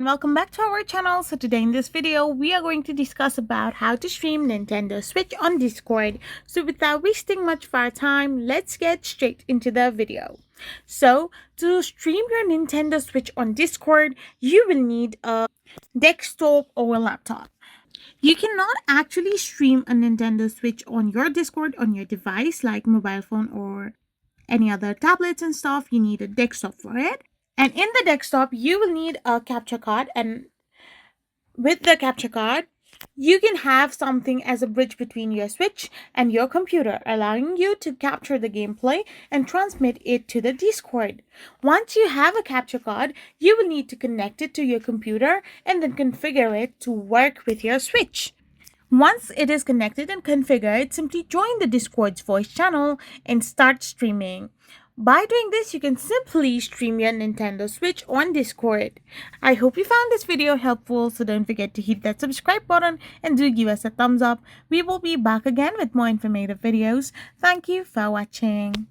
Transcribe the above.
Welcome back to our channel. So today in this video we are going to discuss about how to stream Nintendo Switch on Discord. So without wasting much of our time, let's get straight into the video. So to stream your Nintendo Switch on Discord, you will need a desktop or a laptop. You cannot actually stream a Nintendo Switch on your Discord on your device like mobile phone or any other tablets and stuff. You need a desktop for it. And in the desktop, you will need a capture card. And with the capture card, you can have something as a bridge between your Switch and your computer, allowing you to capture the gameplay and transmit it to the Discord. Once you have a capture card, you will need to connect it to your computer and then configure it to work with your Switch. Once it is connected and configured, simply join the Discord's voice channel and start streaming. By doing this, you can simply stream your Nintendo Switch on Discord. I hope you found this video helpful, so don't forget to hit that subscribe button and do give us a thumbs up. We will be back again with more informative videos. Thank you for watching.